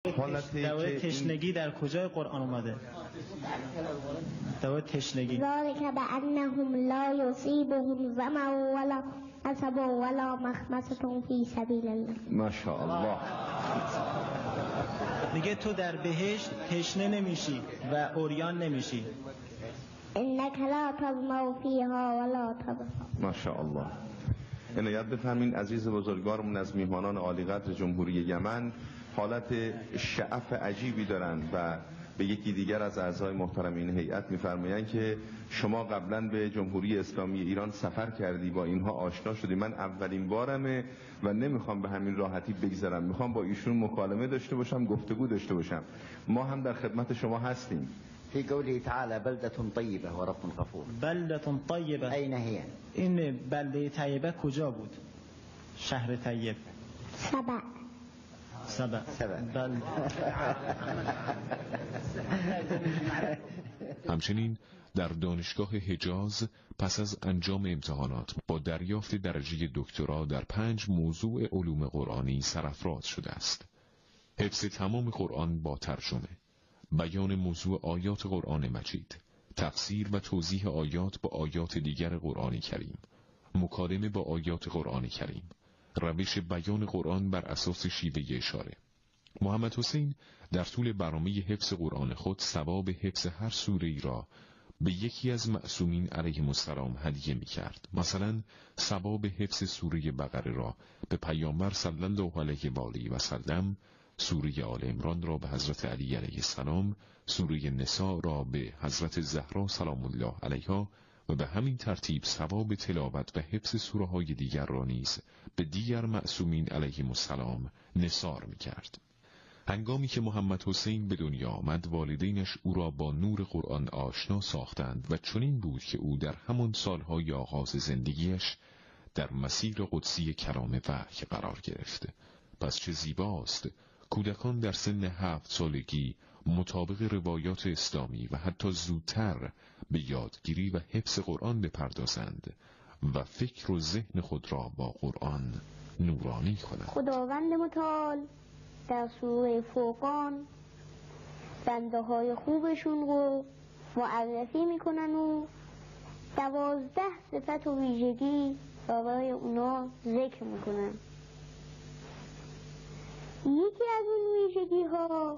دوای تشنگی در کجای قرآن اومده؟ دوای تشنگی. ذالک بأنهم لا یصیبهم ظمأ ولا نصب ولا مخمصة فی سبیل الله. ماشاءالله. میگه تو در بهشت تشنه نمیشی و عریان نمیشی. انک لا تظمأ فیها ولا تضحا. ماشاءالله. عنایت بفرمین عزیز بزرگوارمون از میهمانان عالی قدر جمهوری یمن حالت شعف عجیبی دارن و به یکی دیگر از اعضای محترم این هیئت میفرمایند که شما قبلا به جمهوری اسلامی ایران سفر کردی، با اینها آشنا شدی. من اولین بارمه و نمیخوام به همین راحتی بگذرم، میخوام با ایشون مکالمه داشته باشم، گفتگو داشته باشم. ما هم در خدمت شما هستیم. في قوله تعالى بلدة طيبة ورب غفور. بلدة طيبة. أين هي؟ این بلده طیبه کجا بود؟ شهر طیب. سبع. همچنین در دانشگاه حجاز پس از انجام امتحانات با دریافت درجه دکترا در 5 موضوع علوم قرآنی سرافراز شده است. حفظ تمام قرآن با ترجمه، بیان موضوع آیات قرآن مجید، تفسیر و توضیح آیات با آیات دیگر قرآن کریم، مکالمه با آیات قرآن کریم، روش بیان قرآن بر اساس شیوه اشاره. محمد حسین در طول برنامه حفظ قرآن خود ثواب حفظ هر سوره ای را به یکی از معصومین علیهم السلام هدیه می کرد. مثلا ثواب حفظ سوره بقره را به پیامبر صلی الله علیه و آله و سلم، سوره آل عمران را به حضرت علی علیه السلام، سوره نساء را به حضرت زهرا سلام الله علیها و به همین ترتیب ثواب تلاوت و حفظ سوره های دیگر را نیز به دیگر معصومین علیهم السلام نثار می کرد. هنگامی که محمد حسین به دنیا آمد والدینش او را با نور قرآن آشنا ساختند و چنین بود که او در همان سالهای آغاز زندگیش در مسیر قدسی کلام وحی قرار گرفت. پس چه زیباست کودکان در سن 7 سالگی مطابق روایات اسلامی و حتی زودتر به یادگیری و حفظ قرآن بپردازند و فکر و ذهن خود را با قرآن نورانی کنند. خداوند متعال در سوره فرقان بنده های خوبشون رو معرفی میکنن و 12 صفت و ویژگی برای اونا ذکر میکنن. یکی از اون ویژگی ها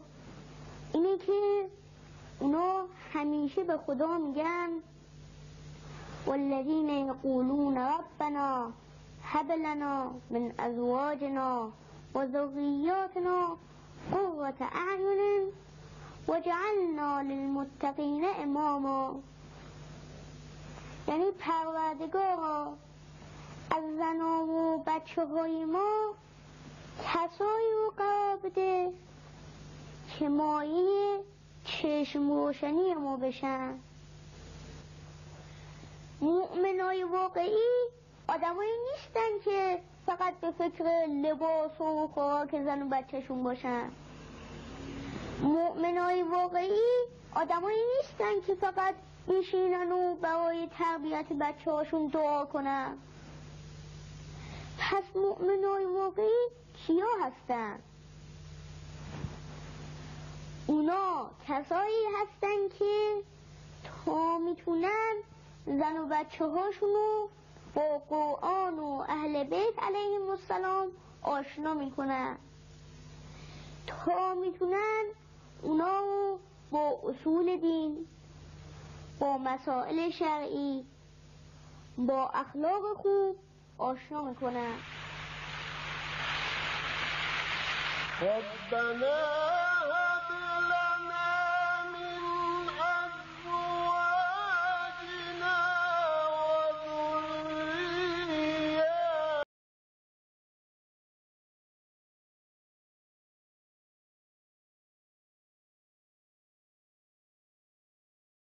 اینه که اونا همیشه به خدا میگن والذین یقولون ربنا هب لنا من ازواجنا و ذریاتنا قرة اعین وجعلنا للمتقین اماما. یعنی پروردگارا از زنا و بچه های ما کسایی رو قرار بده که مایه چشم روشنی ما بشن. مؤمنای واقعی آدمایی نیستن که فقط به فکر لباس و خوراک زن و بچهشون باشن. مؤمنای واقعی آدمایی نیستن که فقط بشینن و برای تربیت بچه هاشون دعا کنن. پس مؤمنای واقعی کیا هستن؟ اونا کسایی هستن که تا میتونن زن و بچه هاشونو با قرآن و اهل بیت علیهم السلام آشنا میکنن، تا میتونن اونا رو با اصول دین، با مسائل شرعی، با اخلاق خوب آشنا میکنن. ربنا